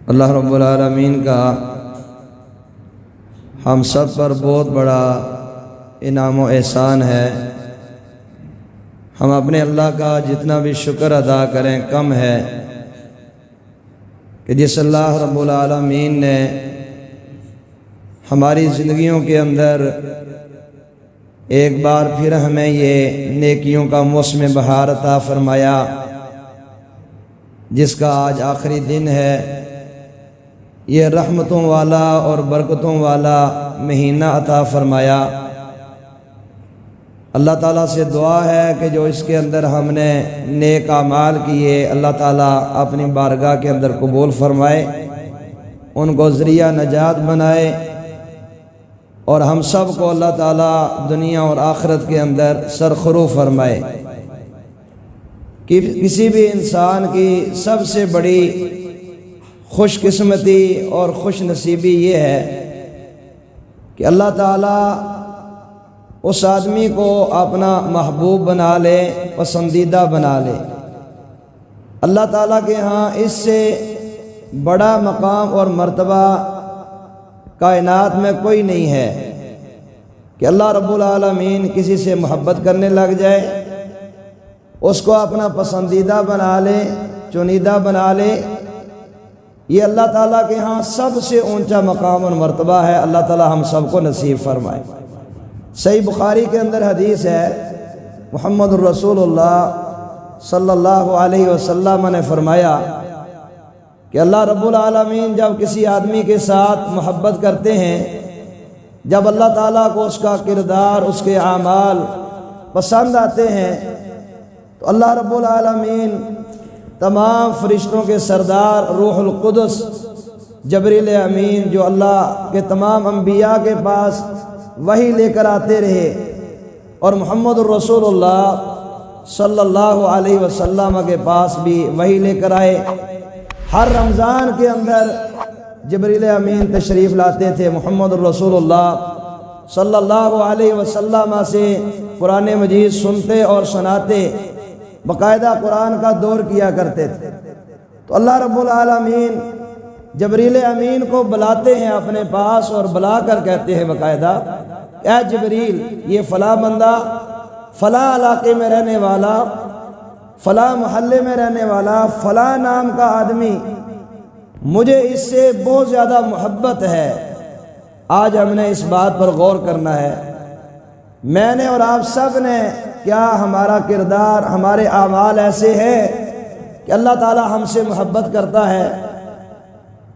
اللہ رب العالمین کا ہم سب پر بہت بڑا انعام و احسان ہے۔ ہم اپنے اللہ کا جتنا بھی شکر ادا کریں کم ہے کہ جس اللہ رب العالمین نے ہماری زندگیوں کے اندر ایک بار پھر ہمیں یہ نیکیوں کا موسم بہار عطا فرمایا، جس کا آج آخری دن ہے۔ یہ رحمتوں والا اور برکتوں والا مہینہ عطا فرمایا۔ اللہ تعالیٰ سے دعا ہے کہ جو اس کے اندر ہم نے نیک اعمال کیے، اللہ تعالیٰ اپنی بارگاہ کے اندر قبول فرمائے، ان کو ذریعہ نجات بنائے، اور ہم سب کو اللہ تعالیٰ دنیا اور آخرت کے اندر سرخرو فرمائے۔ کہ کسی بھی انسان کی سب سے بڑی خوش قسمتی اور خوش نصیبی یہ ہے کہ اللہ تعالیٰ اس آدمی کو اپنا محبوب بنا لے، پسندیدہ بنا لے۔ اللہ تعالیٰ کے ہاں اس سے بڑا مقام اور مرتبہ کائنات میں کوئی نہیں ہے کہ اللہ رب العالمین کسی سے محبت کرنے لگ جائے، اس کو اپنا پسندیدہ بنا لے، چنیدہ بنا لے۔ یہ اللہ تعالیٰ کے ہاں سب سے اونچا مقام اور مرتبہ ہے۔ اللہ تعالیٰ ہم سب کو نصیب فرمائے۔ صحیح بخاری کے اندر حدیث ہے، محمد الرسول اللہ صلی اللہ علیہ وسلم نے فرمایا کہ اللہ رب العالمین جب کسی آدمی کے ساتھ محبت کرتے ہیں، جب اللہ تعالیٰ کو اس کا کردار، اس کے اعمال پسند آتے ہیں، تو اللہ رب العالمین تمام فرشتوں کے سردار روح القدس جبریل امین، جو اللہ کے تمام انبیاء کے پاس وحی لے کر آتے رہے، اور محمد الرسول اللہ صلی اللہ علیہ وسلم کے پاس بھی وحی لے کر آئے۔ ہر رمضان کے اندر جبریل امین تشریف لاتے تھے، محمد الرسول اللہ صلی اللہ علیہ وسلم سے قرآن مجید سنتے اور سناتے، باقاعدہ قرآن کا دور کیا کرتے تھے۔ تو اللہ رب العالمین جبریل امین کو بلاتے ہیں اپنے پاس، اور بلا کر کہتے ہیں باقاعدہ، اے جبریل، یہ فلاں بندہ فلاں علاقے میں رہنے والا، فلاں محلے میں رہنے والا، فلاں نام کا آدمی، مجھے اس سے بہت زیادہ محبت ہے۔ آج ہم نے اس بات پر غور کرنا ہے، میں نے اور آپ سب نے، کیا ہمارا کردار، ہمارے اعمال ایسے ہیں کہ اللہ تعالیٰ ہم سے محبت کرتا ہے؟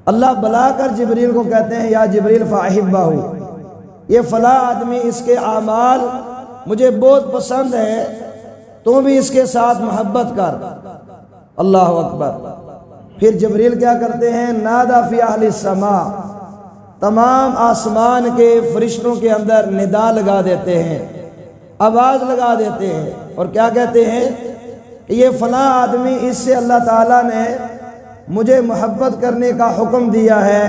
اللہ بلا کر جبریل کو کہتے ہیں، یا جبریل فاحبہ، یہ فلاں آدمی، اس کے اعمال مجھے بہت پسند ہے، تو بھی اس کے ساتھ محبت کر۔ اللہ اکبر۔ پھر جبریل کیا کرتے ہیں؟ نادا فی اہل السماء، تمام آسمان کے فرشتوں کے اندر ندا لگا دیتے ہیں، آواز لگا دیتے ہیں، اور کیا کہتے ہیں کہ یہ فلاں آدمی، اس سے اللہ تعالیٰ نے مجھے محبت کرنے کا حکم دیا ہے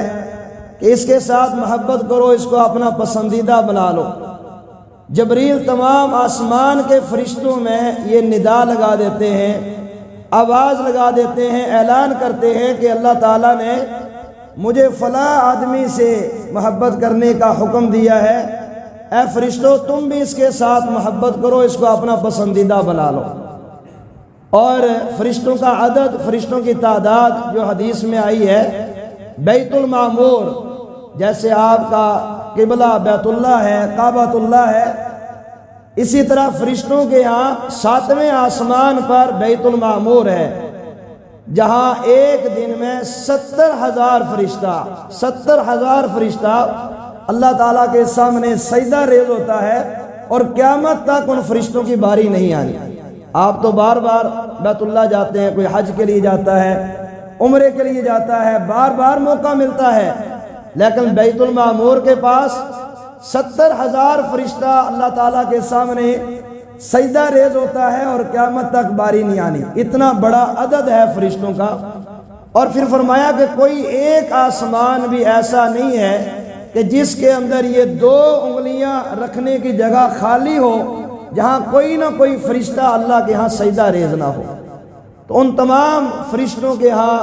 کہ اس کے ساتھ محبت کرو، اس کو اپنا پسندیدہ بنا لو۔ جبریل تمام آسمان کے فرشتوں میں یہ ندا لگا دیتے ہیں، آواز لگا دیتے ہیں، اعلان کرتے ہیں کہ اللہ تعالیٰ نے مجھے فلاں آدمی سے محبت کرنے کا حکم دیا ہے، اے فرشتو تم بھی اس کے ساتھ محبت کرو، اس کو اپنا پسندیدہ بنا لو۔ اور فرشتوں کا عدد، فرشتوں کی تعداد جو حدیث میں آئی ہے، بیت المعمور، جیسے آپ کا قبلہ بیت اللہ ہے، کعبۃ اللہ ہے، اسی طرح فرشتوں کے ہاں 7ویں آسمان پر بیت المعمور ہے، جہاں ایک دن میں 70,000 فرشتہ، 70,000 فرشتہ اللہ تعالیٰ کے سامنے سجدہ ریز ہوتا ہے، اور قیامت تک ان فرشتوں کی باری نہیں آنی۔ آپ تو بار بار بیت اللہ جاتے ہیں، کوئی حج کے لیے جاتا ہے، عمرے کے لیے جاتا ہے، بار بار موقع ملتا ہے، لیکن بیت المعمور کے پاس 70,000 فرشتہ اللہ تعالیٰ کے سامنے سجدہ ریز ہوتا ہے، اور قیامت تک باری نہیں آنی۔ اتنا بڑا عدد ہے فرشتوں کا۔ اور پھر فرمایا کہ کوئی ایک آسمان بھی ایسا نہیں ہے کہ جس کے اندر یہ 2 انگلیاں رکھنے کی جگہ خالی ہو، جہاں کوئی نہ کوئی فرشتہ اللہ کے ہاں سجدہ ریز نہ ہو۔ تو ان تمام فرشتوں کے ہاں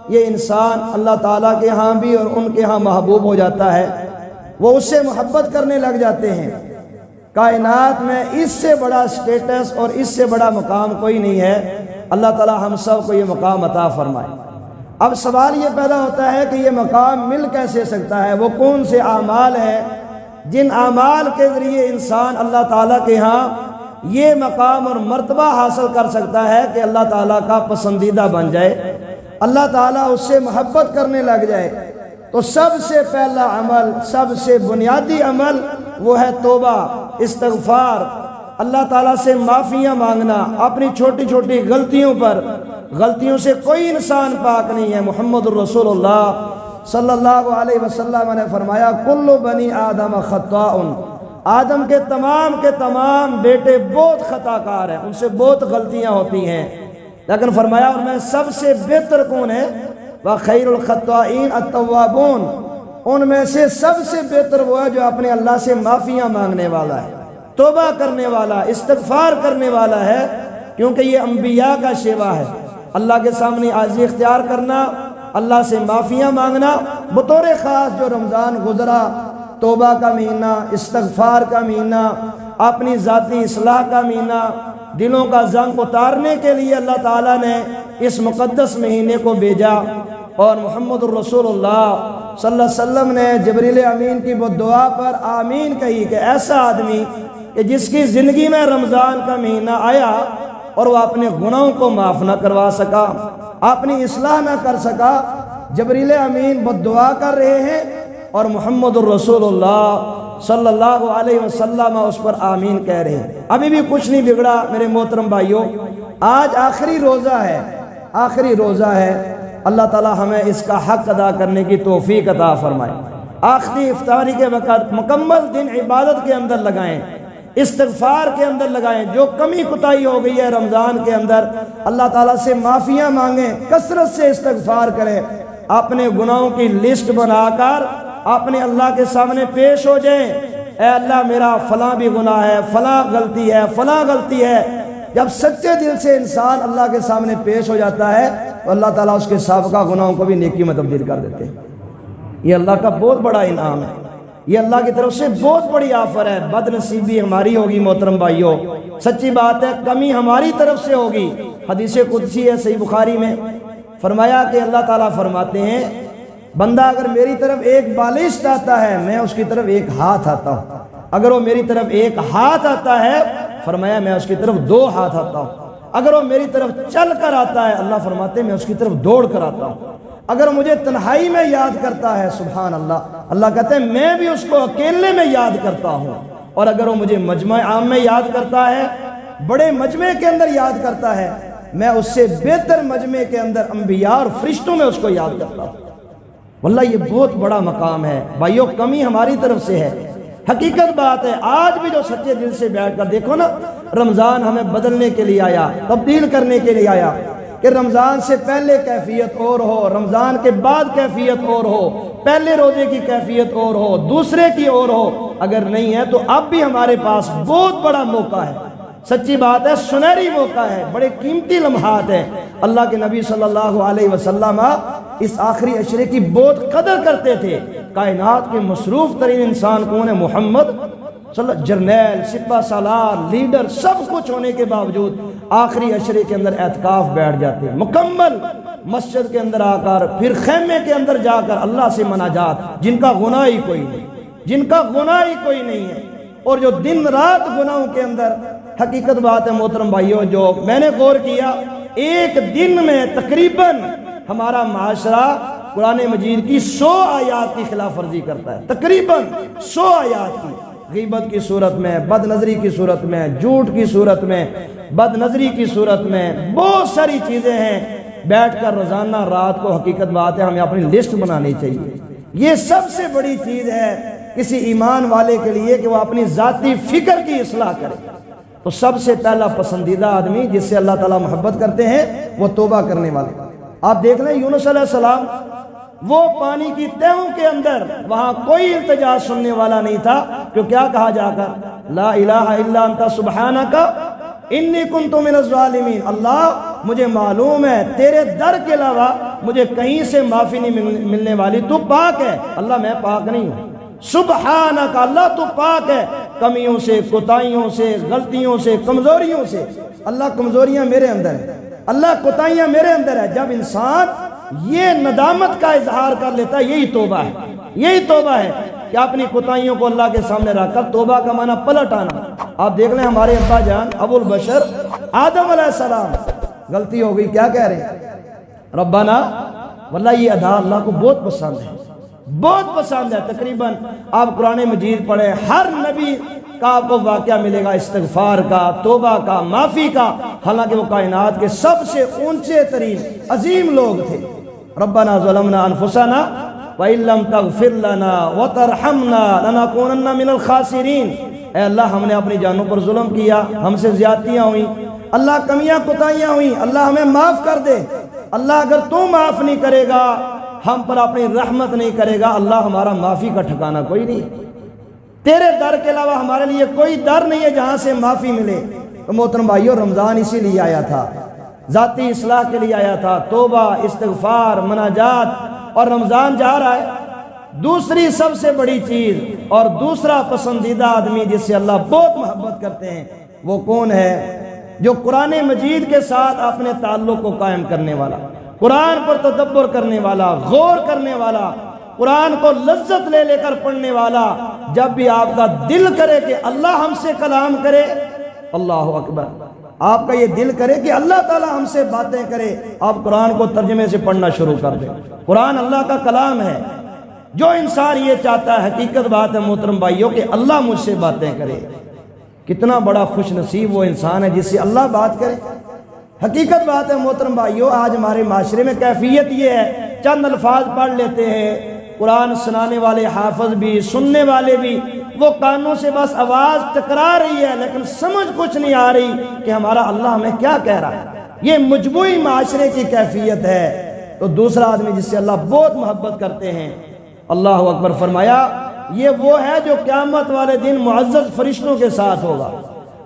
یہ انسان اللہ تعالیٰ کے ہاں بھی اور ان کے ہاں محبوب ہو جاتا ہے، وہ اس سے محبت کرنے لگ جاتے ہیں۔ کائنات میں اس سے بڑا سٹیٹس اور اس سے بڑا مقام کوئی نہیں ہے۔ اللہ تعالیٰ ہم سب کو یہ مقام عطا فرمائے۔ اب سوال یہ پیدا ہوتا ہے کہ یہ مقام مل کیسے سکتا ہے؟ وہ کون سے اعمال ہیں جن اعمال کے ذریعے انسان اللہ تعالیٰ کے ہاں یہ مقام اور مرتبہ حاصل کر سکتا ہے کہ اللہ تعالیٰ کا پسندیدہ بن جائے، اللہ تعالیٰ اس سے محبت کرنے لگ جائے؟ تو سب سے پہلا عمل، سب سے بنیادی عمل وہ ہے توبہ، استغفار، اللہ تعالیٰ سے معافیاں مانگنا اپنی چھوٹی چھوٹی غلطیوں پر۔ غلطیوں سے کوئی انسان پاک نہیں ہے۔ محمد الرسول اللہ صلی اللہ علیہ وسلم نے فرمایا کل بنی آدم خطاء، آدم کے تمام بیٹے بہت خطا کار ہیں، ان سے بہت غلطیاں ہوتی ہیں، لیکن فرمایا ان میں سب سے بہتر کون ہے؟ وَخَيْرُ الْخَطَّائِينَ التَّوَّابُونَ، ان میں سے سب سے بہتر وہ ہے جو اپنے اللہ سے معافیاں مانگنے والا ہے، توبہ کرنے والا، استغفار کرنے والا ہے، کیونکہ یہ انبیاء کا شیوا ہے۔ اللہ کے سامنے عاجزی اختیار کرنا، اللہ سے معافیاں مانگنا، بطور خاص جو رمضان گزرا، توبہ کا مہینہ، استغفار کا مہینہ، اپنی ذاتی اصلاح کا مہینہ، دلوں کا زنگ اتارنے کے لیے اللہ تعالیٰ نے اس مقدس مہینے کو بھیجا۔ اور محمد الرسول اللہ صلی اللہ علیہ وسلم نے جبریل امین کی وہ دعا پر آمین کہی کہ ایسا آدمی کہ جس کی زندگی میں رمضان کا مہینہ آیا اور وہ اپنے گناہوں کو معاف نہ کروا سکا، اپنی اصلاح نہ کر سکا، جبریل امین بد دعا کر رہے ہیں اور محمد الرسول اللہ صلی اللہ علیہ وسلم اس پر آمین کہہ رہے ہیں۔ ابھی بھی کچھ نہیں بگڑا میرے محترم بھائیوں، آج آخری روزہ ہے، آخری روزہ ہے۔ اللہ تعالی ہمیں اس کا حق ادا کرنے کی توفیق عطا فرمائے۔ آخری افطاری کے وقت مکمل دن عبادت کے اندر لگائیں، استغفار کے اندر لگائیں۔ جو کمی کوتاہی ہو گئی ہے رمضان کے اندر، اللہ تعالیٰ سے معافیاں مانگیں، کثرت سے استغفار کریں، اپنے گناہوں کی لسٹ بنا کر اپنے اللہ کے سامنے پیش ہو جائیں۔ اے اللہ میرا فلاں بھی گناہ ہے، فلاں غلطی ہے، فلاں غلطی ہے۔ جب سچے دل سے انسان اللہ کے سامنے پیش ہو جاتا ہے تو اللہ تعالیٰ اس کے سابقہ گناہوں کو بھی نیکی میں تبدیل کر دیتے ہیں۔ یہ اللہ کا بہت بڑا انعام ہے، یہ اللہ کی طرف سے بہت بڑی آفر ہے۔ بد نصیبی ہماری ہوگی محترم بھائیوں، سچی بات ہے، کمی ہماری طرف سے ہوگی۔ حدیث قدسی ہے صحیح بخاری میں، فرمایا کہ اللہ تعالیٰ فرماتے ہیں بندہ اگر میری طرف ایک بالشت آتا ہے میں اس کی طرف ایک ہاتھ آتا ہوں، اگر وہ میری طرف ایک ہاتھ آتا ہے فرمایا میں اس کی طرف دو ہاتھ آتا ہوں، اگر وہ میری طرف چل کر آتا ہے اللہ فرماتے ہیں میں اس کی طرف دوڑ کر آتا ہوں، اگر مجھے تنہائی میں یاد کرتا ہے سبحان اللہ، اللہ کہتے ہیں میں بھی اس کو اکیلے میں یاد کرتا ہوں، اور اگر وہ مجھے مجمع عام میں یاد کرتا ہے، بڑے مجمع کے اندر یاد کرتا ہے، میں اس سے بہتر مجمع کے اندر انبیاء اور فرشتوں میں اس کو یاد کرتا ہوں۔ واللہ یہ بہت بڑا مقام ہے بھائیو، کمی ہماری طرف سے ہے، حقیقت بات ہے۔ آج بھی جو سچے دل سے بیٹھ کر دیکھو نا، رمضان ہمیں بدلنے کے لیے آیا، تبدیل کرنے کے لیے آیا، کہ رمضان سے پہلے کیفیت اور ہو، رمضان کے بعد کیفیت اور ہو، پہلے روزے کی کیفیت اور ہو، دوسرے کی اور ہو، اگر نہیں ہے تو اب بھی ہمارے پاس بہت بڑا موقع ہے، سچی بات ہے، سنہری موقع ہے، بڑے قیمتی لمحات ہیں۔ اللہ کے نبی صلی اللہ علیہ وسلم اس آخری عشرے کی بہت قدر کرتے تھے۔ کائنات کے مصروف ترین انسان کون ہے؟ محمد صلی اللہ، جرنیل، سپہ سالار، لیڈر، سب کچھ ہونے کے باوجود آخری عشرے کے اندر اعتکاف بیٹھ جاتے ہیں، مکمل مسجد کے اندر آ کر، پھر خیمے کے اندر جا کر اللہ سے مناجات، جن کا گناہ ہی کوئی نہیں، جن کا گناہ ہی کوئی نہیں ہے، اور جو دن رات گناہوں کے اندر۔ حقیقت بات ہے محترم بھائیوں، جو میں نے غور کیا، ایک دن میں تقریباً ہمارا معاشرہ قرآن مجید کی 100 آیات کی خلاف ورزی کرتا ہے، تقریباً 100 آیات کی، غیبت کی صورت میں، بد نظری کی صورت میں، جھوٹ کی صورت میں، بد نظری کی صورت میں، بہت ساری چیزیں ہیں۔ بیٹھ کر روزانہ رات کو حقیقت بات ہے ہمیں اپنی لسٹ بنانی چاہیے۔ یہ سب سے بڑی چیز ہے کسی ایمان والے کے لیے کہ وہ اپنی ذاتی فکر کی اصلاح کرے۔ تو سب سے پہلا پسندیدہ آدمی جس سے اللہ تعالیٰ محبت کرتے ہیں وہ توبہ کرنے والے۔ آپ دیکھ لیں یونس علیہ السلام، وہ پانی کی تہوں کے اندر، وہاں کوئی التجا سننے والا نہیں تھا، تو کیا کہا جا کر؟ لا الہ الا انت سبحانک انی کنت من الظالمین، اللہ مجھے معلوم ہے تیرے در کے علاوہ مجھے کہیں سے معافی نہیں ملنے والی، تو پاک ہے۔ اللہ میں پاک نہیں ہوں، سبحانک اللہ تو پاک ہے کمیوں سے، کوتاہیوں سے، غلطیوں سے، کمزوریوں سے۔ اللہ کمزوریاں میرے اندر ہیں، اللہ کوتاہیاں میرے اندر ہے۔ جب انسان یہ ندامت کا اظہار کر لیتا ہے، یہی توبہ ہے، یہی توبہ ہے کہ اپنی کوتاہیوں کو اللہ کے سامنے رکھ کر، توبہ کا معنی پلٹ آنا۔ آپ دیکھ لیں ہمارے ابا جان ابو البشر آدم علیہ السلام، غلطی ہو گئی، کیا کہہ رہے ہیں؟ ربنا، واللہ یہ ادا اللہ کو بہت پسند ہے، بہت پسند ہے۔ تقریباً آپ قرآن مجید پڑھیں، ہر نبی کا آپ کو واقعہ ملے گا استغفار کا، توبہ کا، معافی کا، حالانکہ وہ کائنات کے سب سے اونچے ترین عظیم لوگ تھے۔ ربنا ظلمنا انفسنا وَإِن لَّمْ تَغْفِرْ لَنَا وَتَرْحَمْنَا لَنَكُونَنَّ مِنَ الْخَاسِرِينَ۔ اے اللہ، ہم نے اپنی جانوں پر ظلم کیا، ہم سے زیادتیاں ہوئیں، اللہ کمیاں کوتاہیاں ہوئیں، اللہ ہمیں معاف کر دے۔ اللہ اگر تو معاف نہیں کرے گا، ہم پر اپنی رحمت نہیں کرے گا، اللہ ہمارا معافی کا ٹھکانہ کوئی نہیں، تیرے در کے علاوہ ہمارے لیے کوئی در نہیں ہے جہاں سے معافی ملے۔ تو محترم بھائیو، رمضان اسی لیے آیا تھا، ذاتی اصلاح کے لیے آیا تھا، توبہ، استغفار، مناجات۔ اور رمضان جا رہا ہے، دوسری سب سے بڑی چیز اور دوسرا پسندیدہ آدمی جس سے اللہ بہت محبت کرتے ہیں، وہ کون ہے؟ جو قرآن مجید کے ساتھ اپنے تعلق کو قائم کرنے والا، قرآن پر تدبر کرنے والا، غور کرنے والا، قرآن کو لذت لے لے کر پڑھنے والا۔ جب بھی آپ کا دل کرے کہ اللہ ہم سے کلام کرے، اللہ اکبر، آپ کا یہ دل کرے کہ اللہ تعالی ہم سے باتیں کرے، آپ قرآن کو ترجمے سے پڑھنا شروع کر دیں۔ قرآن اللہ کا کلام ہے۔ جو انسان یہ چاہتا ہے، حقیقت بات ہے محترم بھائیوں، کہ اللہ مجھ سے باتیں کرے، کتنا بڑا خوش نصیب وہ انسان ہے جس سے اللہ بات کرے۔ حقیقت بات ہے محترم بھائیوں، آج ہمارے معاشرے میں کیفیت یہ ہے، چند الفاظ پڑھ لیتے ہیں، قرآن سنانے والے حافظ بھی، سننے والے بھی، وہ کانوں سے بس آواز ٹکرا رہی ہے، لیکن سمجھ کچھ نہیں آ رہی کہ ہمارا اللہ ہمیں کیا کہہ رہا ہے۔ یہ مجموعی معاشرے کی کیفیت ہے۔ تو دوسرا آدمی جس سے اللہ بہت محبت کرتے ہیں، اللہ اکبر، فرمایا یہ وہ ہے جو قیامت والے دن معزز فرشتوں کے ساتھ ہوگا۔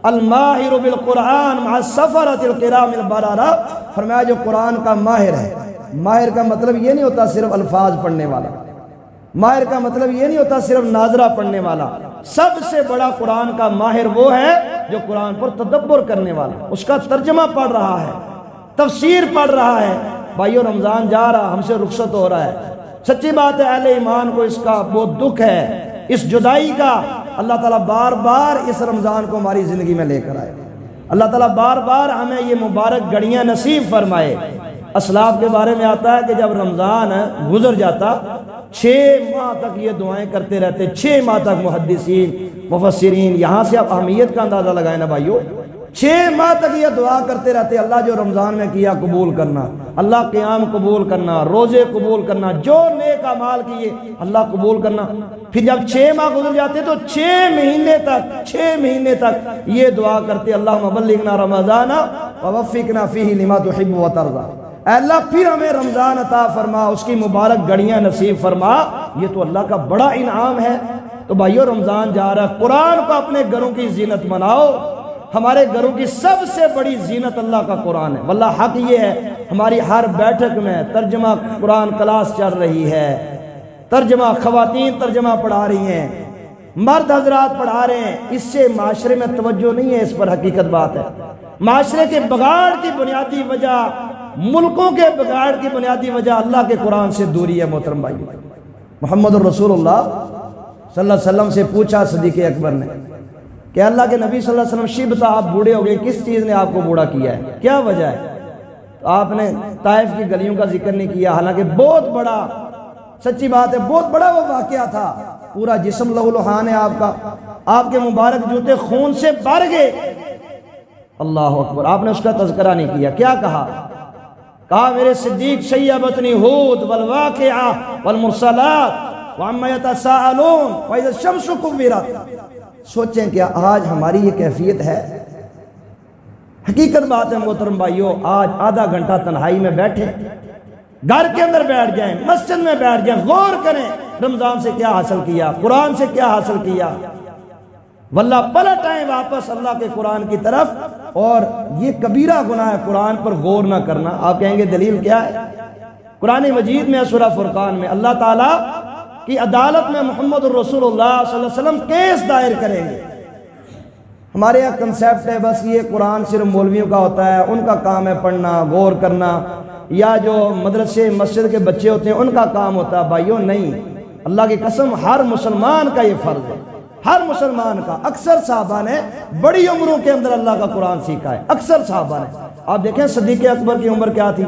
الماہر بالقرآن مع السفرۃ الکرام البررہ، فرمایا جو قرآن کا ماہر ہے۔ ماہر کا مطلب یہ نہیں ہوتا صرف الفاظ پڑھنے والا، ماہر کا مطلب یہ نہیں ہوتا صرف ناظرہ پڑھنے والا۔ سب سے بڑا قرآن کا ماہر وہ ہے جو قرآن پر تدبر کرنے والا، اس کا ترجمہ پڑھ رہا ہے، تفسیر پڑھ رہا ہے۔ بھائیو، رمضان جا رہا، ہم سے رخصت ہو رہا ہے۔ سچی بات ہے، اہل ایمان کو اس کا بہت دکھ ہے، اس جدائی کا۔ اللہ تعالیٰ بار بار اس رمضان کو ہماری زندگی میں لے کر آئے، اللہ تعالیٰ بار بار ہمیں یہ مبارک گھڑیاں نصیب فرمائے۔ اسلاف کے بارے میں آتا ہے کہ جب رمضان گزر جاتا، 6 ماہ تک یہ دعائیں کرتے رہتے، 6 ماہ تک محدثین، مفسرین، یہاں سے آپ اہمیت کا اندازہ لگائیں نا بھائیو، 6 ماہ تک یہ دعا کرتے رہتے، اللہ جو رمضان میں کیا قبول کرنا، اللہ قیام قبول کرنا، روزے قبول کرنا، جو نیک اعمال کیے اللہ قبول کرنا۔ پھر جب 6 ماہ گزر جاتے تو 6 مہینے تک یہ دعا کرتے، اللہم بلغنا رمضان ووفقنا فیہ لما تحب وترضى، اے اللہ پھر ہمیں رمضان عطا فرما، اس کی مبارک گھڑیاں نصیب فرما۔ یہ تو اللہ کا بڑا انعام ہے۔ تو بھائیو، رمضان جا رہا ہے، قرآن کو اپنے گھروں کی زینت بناؤ۔ ہمارے گھروں کی سب سے بڑی زینت اللہ کا قرآن ہے۔ واللہ حق یہ ہے، ہماری ہر بیٹھک میں ترجمہ قرآن کلاس چل رہی ہے، ترجمہ خواتین ترجمہ پڑھا رہی ہیں، مرد حضرات پڑھا رہے ہیں۔ اس سے معاشرے میں توجہ نہیں ہے، اس پر حقیقت بات ہے۔ معاشرے کے بگاڑ کی بنیادی وجہ، ملکوں کے بگاڑ کی بنیادی وجہ اللہ کے قرآن سے دوری ہے۔ محترم بھائی، محمد الرسول اللہ صلی اللہ علیہ وسلم سے پوچھا صدیق اکبر نے کہ اللہ کے نبی صلی اللہ علیہ وسلم، شیبتا، آپ بوڑھے ہو گئے، کس چیز نے آپ کو بوڑھا کیا ہے، کیا وجہ ہے؟ تو آپ نے طائف کی گلیوں کا ذکر نہیں کیا، حالانکہ بہت بڑا، سچی بات ہے، بہت بڑا وہ واقعہ تھا۔ پورا جسم لہو لہان ہے آپ کا، آپ کے مبارک جوتے خون سے بھر گئے۔ اللہ اکبر، آپ نے اس کا تذکرہ نہیں کیا۔ کیا کہا میرے صدیق شیبتنی ہود والواقعہ والمرسلات وعما یتساءلون وإذا الشمس كورت۔ سوچیں کیا آج ہماری یہ کیفیت ہے؟ حقیقت بات ہے محترم بھائیو، آج آدھا گھنٹہ تنہائی میں بیٹھے، گھر کے اندر بیٹھ جائیں، مسجد میں بیٹھ جائیں، غور کریں رمضان سے کیا حاصل کیا، قرآن سے کیا حاصل کیا۔ واللہ پلٹ آئیں واپس اللہ کے قرآن کی طرف۔ اور یہ کبیرہ گناہ ہے قرآن پر غور نہ کرنا۔ آپ کہیں گے دلیل کیا ہے؟ قرآن مجید میں سورہ فرقان میں اللہ تعالیٰ کی عدالت میں محمد الرسول اللہ صلی اللہ علیہ وسلم کیس دائر کریں گے۔ ہمارے یہاں کنسیپٹ ہے بس یہ قرآن صرف مولویوں کا ہوتا ہے، ان کا کام ہے پڑھنا، غور کرنا، یا جو مدرسے مسجد کے بچے ہوتے ہیں ان کا کام ہوتا ہے۔ بھائیوں نہیں، اللہ کی قسم ہر مسلمان کا یہ فرض ہے، ہر مسلمان کا۔ اکثر صحابہ نے بڑی عمروں کے اندر اللہ کا قرآن سیکھا ہے، اکثر صحابہ نے۔ آپ دیکھیں صدیق اکبر کی عمر کیا تھی،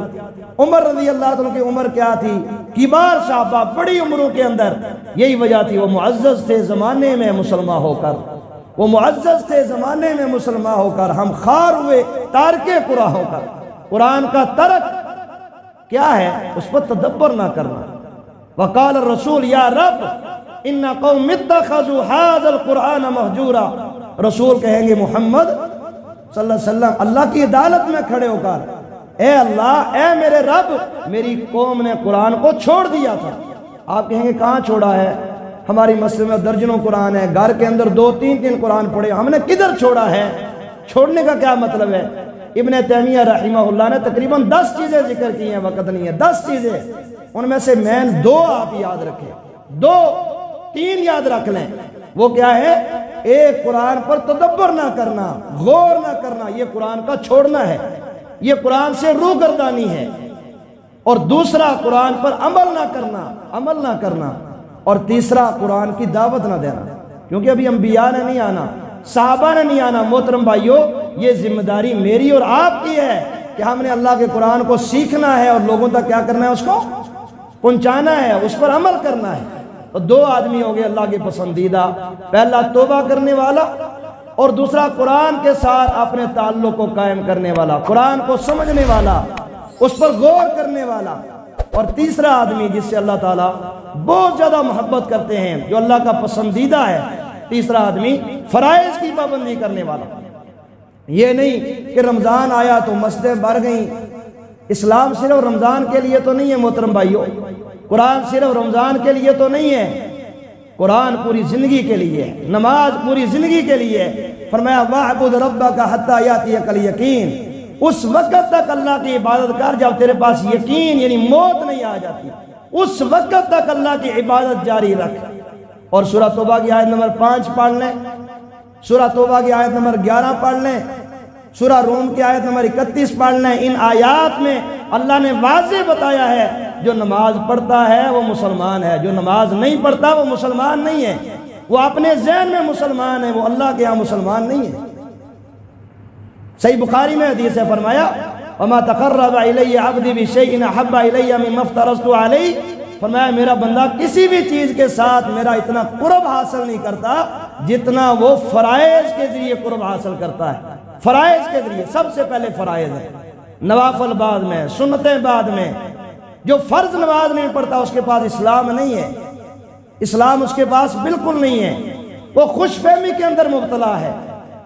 عمر رضی اللہ عنہ کی عمر کیا تھی، کبار صحابہ بڑی عمروں کے اندر۔ یہی وجہ تھی وہ معزز تھے زمانے میں مسلمان ہو کر، وہ معزز تھے زمانے میں مسلمان ہو کر، ہم خار ہوئے تارک قرآن ہو کر۔ قرآن کا ترک کیا ہے؟ اس پر تدبر نہ کرنا۔ وقال الرسول یا رب ان قوم اتخذوا هذا القرآن مہجورا، رسول کہیں گے محمد صلی اللہ علیہ وسلم اللہ کی عدالت میں کھڑے ہو کر، اے اللہ، اے میرے رب، میری قوم نے قرآن کو چھوڑ دیا تھا۔ آپ کہیں گے کہاں چھوڑا ہے؟ ہماری مسجد میں درجنوں قرآن ہے، گھر کے اندر 2-3 قرآن پڑھے، ہم نے کدھر چھوڑا ہے؟ چھوڑنے کا کیا مطلب ہے؟ ابن تیمیہ رحمہ اللہ نے تقریباً 10 چیزیں ذکر کی ہیں، وقت نہیں ہے، 10 چیزیں، ان میں سے مین 2 آپ یاد رکھیں، 2-3 یاد رکھ لیں۔ وہ کیا ہے؟ ایک، قرآن پر تدبر نہ کرنا، غور نہ کرنا، یہ قرآن کا چھوڑنا ہے، یہ قرآن سے روگردانی ہے۔ اور دوسرا، قرآن پر عمل نہ کرنا، اور تیسرا، قرآن کی دعوت نہ دینا، کیونکہ ابھی انبیاء نے نہیں آنا، صحابہ نے نہیں آنا۔ محترم بھائیوں، یہ ذمہ داری میری اور آپ کی ہے کہ ہم نے اللہ کے قرآن کو سیکھنا ہے اور لوگوں تک کیا کرنا ہے؟ اس کو پہنچانا ہے، اس پر عمل کرنا ہے۔ تو 2 آدمی ہو گئے اللہ کے پسندیدہ، پہلا توبہ کرنے والا، اور دوسرا قرآن کے ساتھ اپنے تعلق کو قائم کرنے والا، قرآن کو سمجھنے والا، اس پر غور کرنے والا، اور تیسرا آدمی جس سے اللہ تعالیٰ بہت زیادہ محبت کرتے ہیں، جو اللہ کا پسندیدہ ہے، تیسرا آدمی فرائض کی پابندی کرنے والا۔ یہ نہیں کہ رمضان آیا تو مسجدیں بھر گئیں۔ اسلام صرف رمضان کے لیے تو نہیں ہے محترم بھائیوں، قرآن صرف رمضان کے لیے تو نہیں ہے، قرآن پوری زندگی کے لیے ہے، نماز پوری زندگی کے لیے ہے۔ فرمایا وَاعْبُدْ رَبَّكَ حَتَّى يَأْتِيَكَ الْيَقِينُ، اس وقت تک اللہ کی عبادت کر جب تیرے پاس یقین یعنی موت نہیں آ جاتی، اس وقت تک اللہ کی عبادت جاری رکھ۔ اور سورہ توبہ کی آیت نمبر 5 پڑھ لیں، سورہ توبہ کی آیت نمبر 11 پڑھ لیں، سورہ روم کی آیت نمبر 31 پڑھ لیں۔ ان آیات میں اللہ نے واضح بتایا ہے جو نماز پڑھتا ہے وہ مسلمان ہے، جو نماز نہیں پڑھتا وہ مسلمان نہیں ہے، وہ اپنے ذہن میں مسلمان ہے، وہ اللہ کے ہاں مسلمان نہیں ہے۔ صحیح بخاری میں حدیث ہے، فرمایا وَمَا تَقَرَّبَ إِلَيَّ عَبْدِي بِشَيْءٍ أَحَبَّ إِلَيَّ مِمَّا افْتَرَضْتُ عَلَيْهِ، فرمایا میرا بندہ کسی بھی چیز کے ساتھ میرا اتنا قرب حاصل نہیں کرتا جتنا وہ فرائض کے ذریعے قرب حاصل کرتا ہے۔ فرائض کے ذریعے، سب سے پہلے فرائض ہے، نوافل بعد میں، سنتیں بعد میں۔ جو فرض نماز نہیں پڑھتا اس کے پاس اسلام نہیں ہے، اسلام اس کے پاس بالکل نہیں ہے، وہ خوش فہمی کے اندر مبتلا ہے۔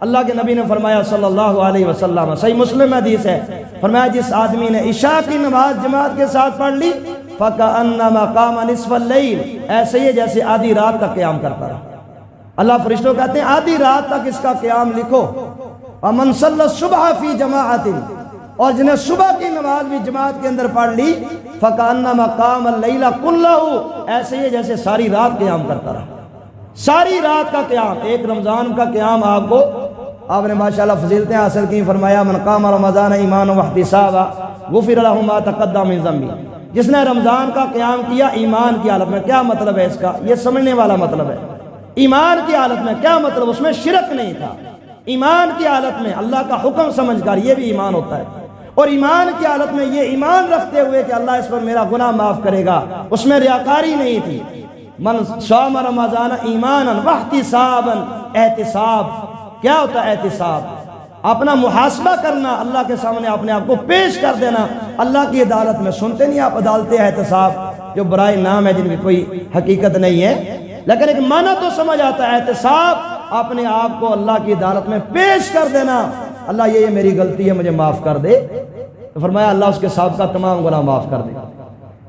اللہ کے نبی نے فرمایا صلی اللہ علیہ وسلم، صحیح مسلم حدیث ہے، فرمایا جس آدمی نے عشاء کی نماز جماعت کے ساتھ پڑھ لی فَكَأَنَّمَا قَامَ نِصْفَ اللَّيْلِ، ایسے ہی جیسے آدھی رات تک قیام کرتا رہا۔ اللہ فرشتوں کہتے ہیں آدھی رات تک اس کا قیام لکھو۔ وَمَنْ صَلَّى الصُّبْحَ فِي جَمَاعَةٍ، اور جنہیں صبح کی نماز بھی جماعت کے اندر پڑھ لی فَكَأَنَّمَا قَامَ اللَّيْلَ كُلَّهُ، ایسے ہی جیسے ساری رات قیام کرتا رہا، ساری رات کا قیام۔ ایک رمضان کا قیام آپ نے ماشاءاللہ فضیلتیں حاصل کی، فرمایا من قام رمضان ایمانا واحتسابا غفر له ما تقدم من ذنبه، جس نے رمضان کا قیام کیا ایمان کی حالت میں۔ کیا مطلب ہے اس کا؟ یہ سمجھنے والا مطلب ہے۔ ایمان کی حالت میں کیا مطلب؟ اس میں شرک نہیں تھا، ایمان کی حالت میں اللہ کا حکم سمجھ کر، یہ بھی ایمان ہوتا ہے۔ اور ایمان کی حالت میں یہ ایمان رکھتے ہوئے کہ اللہ اس پر میرا گناہ معاف کرے گا، اس میں ریاکاری نہیں تھی۔ من صام رمضان ایمانا واحتسابا، احتساب کیا ہوتا ہے؟ احتساب، اپنا محاسبہ کرنا، اللہ کے سامنے اپنے آپ کو پیش کر دینا اللہ کی عدالت میں۔ سنتے نہیں آپ عدالتیں احتساب، جو برائے نام ہے جن کی کوئی حقیقت نہیں ہے، لیکن ایک معنی تو سمجھ آتا ہے۔ احتساب، اپنے آپ کو اللہ کی عدالت میں پیش کر دینا، اللہ یہ میری غلطی ہے مجھے معاف کر دے، تو فرمایا اللہ اس کے سابقہ تمام گناہ معاف کر دے گا۔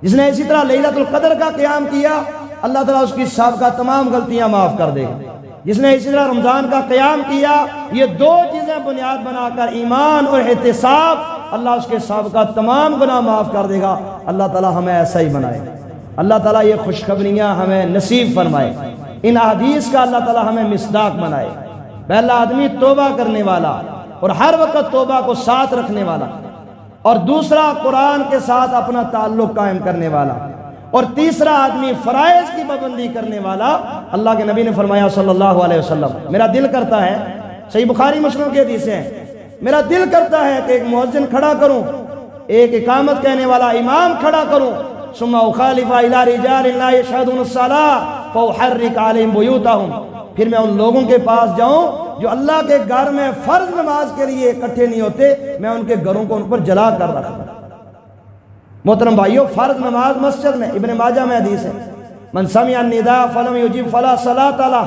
جس نے اسی طرح لیلۃ القدر کا قیام کیا، اللہ تعالیٰ اس کی سابقہ تمام غلطیاں معاف کر دے گا۔ جس نے اسی طرح رمضان کا قیام کیا، یہ 2 چیزیں بنیاد بنا کر ایمان اور احتساب اللہ اس کے سابقہ تمام گناہ معاف کر دے گا۔ اللہ تعالی ہمیں ایسا ہی بنائے، اللہ تعالیٰ یہ خوشخبریاں ہمیں نصیب فرمائے، ان احادیث کا اللہ تعالیٰ ہمیں مصداق بنائے۔ پہلا آدمی توبہ کرنے والا اور ہر وقت توبہ کو ساتھ رکھنے والا، اور دوسرا قرآن کے ساتھ اپنا تعلق قائم کرنے والا، اور تیسرا آدمی فرائض کی پابندی کرنے والا۔ اللہ کے نبی نے فرمایا صلی اللہ علیہ وسلم، میرا دل کرتا ہے، صحیح بخاری مسلم کی حدیث ہے، میرا دل کرتا ہے کہ ایک مؤذن کھڑا کروں، ایک اقامت کہنے والا امام کھڑا کروں، ثم اخالف الى رجال لا يشهدون الصلاة فاحرق عليهم بيوتهم، پھر میں ان لوگوں کے پاس جاؤں جو اللہ کے گھر میں فرض نماز کے لیے اکٹھے نہیں ہوتے، میں ان کے گھروں کو ان پر جلا کر رکھتا۔ محترم بھائیو، فرض نماز مسجد میں، ابن ماجہ میں حدیث ہے، من سمع النداء فلم يجب فلا صلاة له،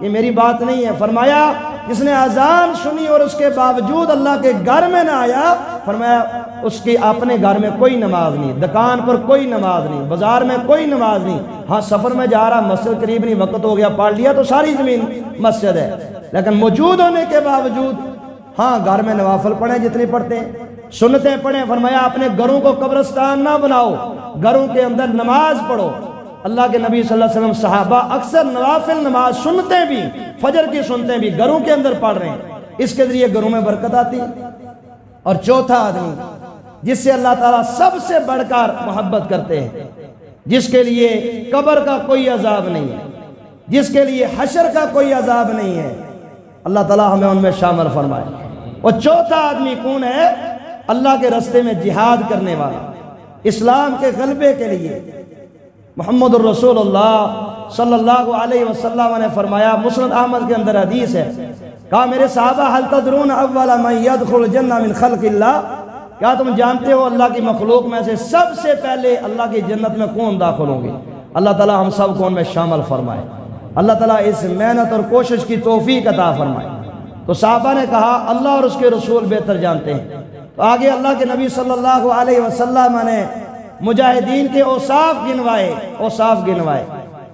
یہ میری بات نہیں ہے، فرمایا جس نے اذان سنی اور اس کے باوجود اللہ کے گھر میں نہ آیا، فرمایا اس کی اپنے گھر میں کوئی نماز نہیں، دکان پر کوئی نماز نہیں، بازار میں کوئی نماز نہیں، ہاں سفر میں جا رہا، مسجد قریب نہیں، وقت ہو گیا، پڑھ لیا تو ساری زمین مسجد ہے، لیکن موجود ہونے کے باوجود ہاں گھر میں نوافل پڑھیں جتنے پڑھتے ہیں، سنتیں پڑھیں۔ فرمایا اپنے گھروں کو قبرستان نہ بناؤ، گھروں کے اندر نماز پڑھو۔ اللہ کے نبی صلی اللہ علیہ وسلم صحابہ اکثر نوافل نماز سنتے بھی، فجر کی سنتے بھی گھروں کے اندر پڑھ رہے ہیں، اس کے ذریعے گھروں میں برکت آتی ہے۔ اور چوتھا آدمی جس سے اللہ تعالیٰ سب سے بڑھ کر محبت کرتے ہیں، جس کے لیے قبر کا کوئی عذاب نہیں ہے، جس کے لیے حشر کا کوئی عذاب نہیں ہے، اللہ تعالیٰ ہمیں ان میں شامل فرمائے۔ اور چوتھا آدمی کون ہے؟ اللہ کے راستے میں جہاد کرنے والا، اسلام کے غلبے کے لیے۔ محمد الرسول اللہ صلی اللہ علیہ وسلم نے فرمایا، مسند احمد کے اندر حدیث ہے، کہا میرے صحابہ هل تدرون اول من يدخل الجنہ من خلق اللہ، کیا تم جانتے ہو اللہ کی مخلوق میں سے سب سے پہلے اللہ کی جنت میں کون داخل ہوں گے؟ اللہ تعالیٰ ہم سب کو ان میں شامل فرمائے، اللہ تعالیٰ اس محنت اور کوشش کی توفیق عطا فرمائے۔ تو صحابہ نے کہا اللہ اور اس کے رسول بہتر جانتے ہیں۔ تو آگے اللہ کے نبی صلی اللہ علیہ وسلم نے مجاہدین کے اوصاف گنوائے،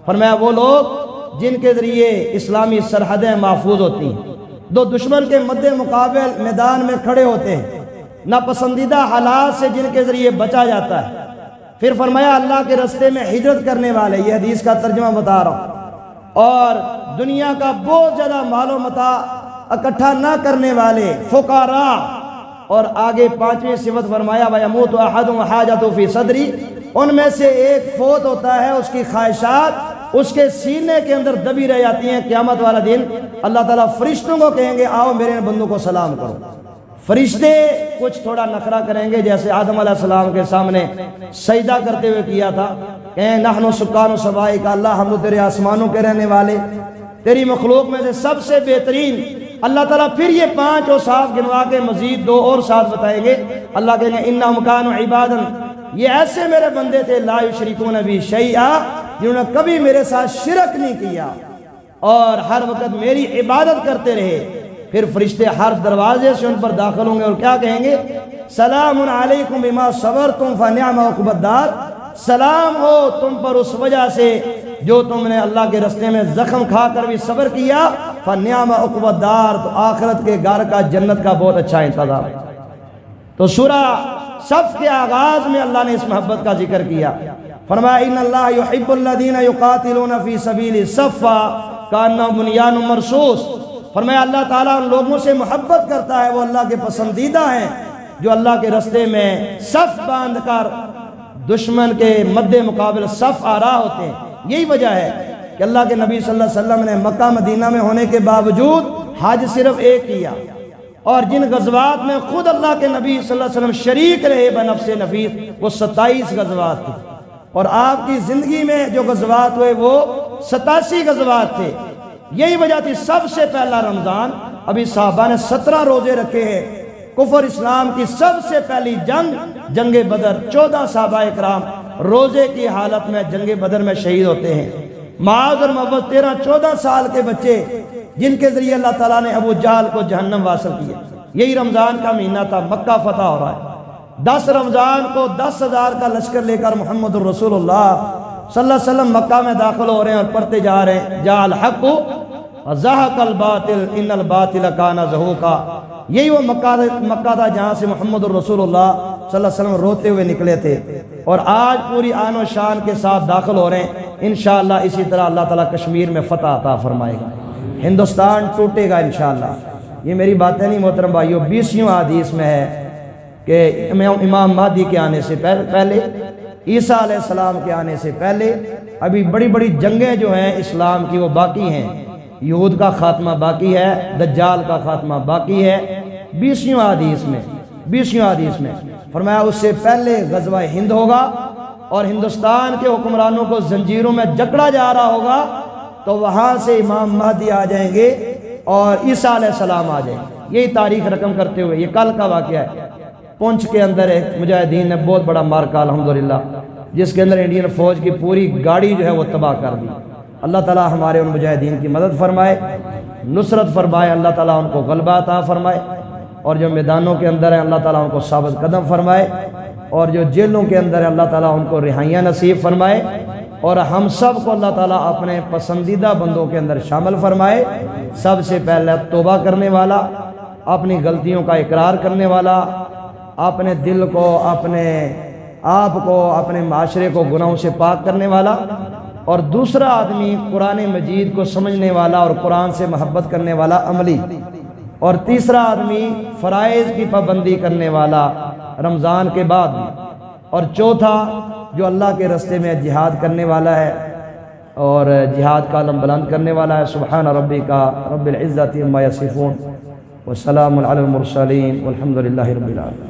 فرمایا وہ لوگ جن کے ذریعے اسلامی سرحدیں محفوظ ہوتی ہیں، دو دشمن کے مد مقابل میدان میں کھڑے ہوتے ہیں، ناپسندیدہ حالات سے جن کے ذریعے بچا جاتا ہے۔ پھر فرمایا اللہ کے راستے میں ہجرت کرنے والے، یہ حدیث کا ترجمہ بتا رہا ہوں، اور دنیا کا بہت زیادہ مال و متاع اکٹھا نہ کرنے والے فقراء، اور آگے پانچویں صفت فرمایا وَيَمُوتُ أَحَدٌ وَحَاجَتُهُ فِي صَدْرِهِ، ان میں سے ایک فوت ہوتا ہے، اس کی خواہشات اس کے سینے کے اندر دبی رہ جاتی ہیں۔ قیامت والا دن اللہ تعالیٰ فرشتوں کو کہیں گے آؤ میرے بندوں کو سلام کرو۔ فرشتے کچھ تھوڑا نخرہ کریں گے، جیسے آدم علیہ السلام کے سامنے سجدہ کرتے ہوئے کیا تھا، کہیں نحن سکان سمائک، اللہ ہم تو تیرے آسمانوں کے رہنے والے، تیری مخلوق میں سے سب سے بہترین۔ اللہ تعالیٰ پھر یہ پانچ اوصاف گنوا کے مزید دو اور ساتھ بتائیں گے۔ اللہ کہیں گے انہم کانوا عبادا، یہ ایسے میرے بندے تھے لا یشرکون بی شیئا، جنہوں نے کبھی میرے ساتھ شرک نہیں کیا اور ہر وقت میری عبادت کرتے رہے۔ پھر فرشتے ہر دروازے سے ان پر داخل ہوں گے اور کیا کہیں گے؟ سلام علیکم بما صبرتم فنعم عقبی الدار، سلام ہو تم پر اس وجہ سے جو تم نے اللہ کے راستے میں زخم کھا کر بھی صبر کیا، فنعم عقبی الدار، تو آخرت کے گھر کا، جنت کا بہت اچھا انتظام۔ تو سورہ صف کے آغاز میں اللہ نے اس محبت کا ذکر کیا، فرمایا ان اللہ یحب الذین یقاتلون فی سبیلہ صفا کانہم بنیان مرصوص، فرمایا اللہ تعالیٰ ان لوگوں سے محبت کرتا ہے، وہ اللہ کے پسندیدہ ہیں جو اللہ کے راستے میں صف باندھ کر دشمن کے مد مقابل صف آرا ہوتے ہیں۔ یہی وجہ ہے کہ اللہ کے نبی صلی اللہ علیہ وسلم نے مکہ مدینہ میں ہونے کے باوجود حج صرف ایک کیا، اور جن غزوات میں خود اللہ کے نبی صلی اللہ علیہ وسلم شریک رہے بنفس نفیس، وہ 27 غزوات تھے، اور آپ کی زندگی میں جو غزوات ہوئے وہ 87 غزوات تھے۔ یہی وجہ تھی سب سے پہلا رمضان، ابھی صحابہ نے 17 روزے رکھے ہیں۔ کفر اسلام کی سب سے پہلی جنگ بدر، 14 صحابہ اکرام روزے کی حالت میں جنگ بدر میں شہید ہوتے ہیں۔ معاذ اور معوذ 13-14 سال کے بچے جن کے ذریعے اللہ تعالیٰ نے ابو جہل کو جہنم واصل کیا۔ یہی رمضان کا مہینہ تھا، مکہ فتح ہو رہا ہے۔ 10 رمضان کو 10,000 کا لشکر لے کر محمد الرسول اللہ صلی اللہ علیہ وسلم مکہ میں داخل ہو رہے ہیں اور پڑھتے جا رہے ہیں جاء الحق وزہق الباطل ان الباطل کان زہوقا، یہی وہ مکہ تھا جہاں سے محمد الرسول اللہ صلی اللہ علیہ وسلم روتے ہوئے نکلے تھے، اور آج پوری آن و شان کے ساتھ داخل ہو رہے ہیں۔ انشاءاللہ اسی طرح اللہ تعالیٰ کشمیر میں فتح عطا فرمائے گا، ہندوستان ٹوٹے گا انشاءاللہ۔ یہ میری باتیں نہیں محترم بھائیو، 20ویں حدیث میں ہے کہ امام مہدی کے آنے سے پہلے، عیسیٰ علیہ السلام کے آنے سے پہلے ابھی بڑی بڑی جنگیں جو ہیں اسلام کی وہ باقی ہیں۔ یہود کا خاتمہ باقی ہے، دجال کا خاتمہ باقی ہے۔ 20ویں حدیث میں فرمایا اس سے پہلے غزوہ ہند ہوگا، اور ہندوستان کے حکمرانوں کو زنجیروں میں جکڑا جا رہا ہوگا، تو وہاں سے امام مہدی آ جائیں گے اور عیسیٰ علیہ السلام آ جائیں گے۔ یہی تاریخ رقم کرتے ہوئے یہ کل کا واقعہ ہے۔ پونچھ کے اندر ایک مجاہدین نے بہت بڑا مارکا الحمدللہ، جس کے اندر انڈین فوج کی پوری گاڑی جو ہے وہ تباہ کر دی۔ اللہ تعالیٰ ہمارے ان مجاہدین کی مدد فرمائے، نصرت فرمائے، اللہ تعالیٰ ان کو غلبہ عطا فرمائے، اور جو میدانوں کے اندر ہیں اللہ تعالیٰ ان کو ثابت قدم فرمائے، اور جو جیلوں کے اندر ہے اللہ تعالیٰ ان کو رہائیاں نصیب فرمائے، اور ہم سب کو اللہ تعالیٰ اپنے پسندیدہ بندوں کے اندر شامل فرمائے۔ سب سے پہلے توبہ کرنے والا، اپنی غلطیوں کا اقرار کرنے والا، اپنے دل کو، اپنے آپ کو، اپنے معاشرے کو گناہوں سے پاک کرنے والا، اور دوسرا آدمی قرآن مجید کو سمجھنے والا اور قرآن سے محبت کرنے والا عملی، اور تیسرا آدمی فرائض کی پابندی کرنے والا رمضان کے بعد بھی، اور چوتھا جو اللہ کے راستے میں جہاد کرنے والا ہے اور جہاد کا علم بلند کرنے والا ہے۔ سبحان ربک رب العزت عما یصفون وسلام علی المرسلین والحمد للہ رب العالمین۔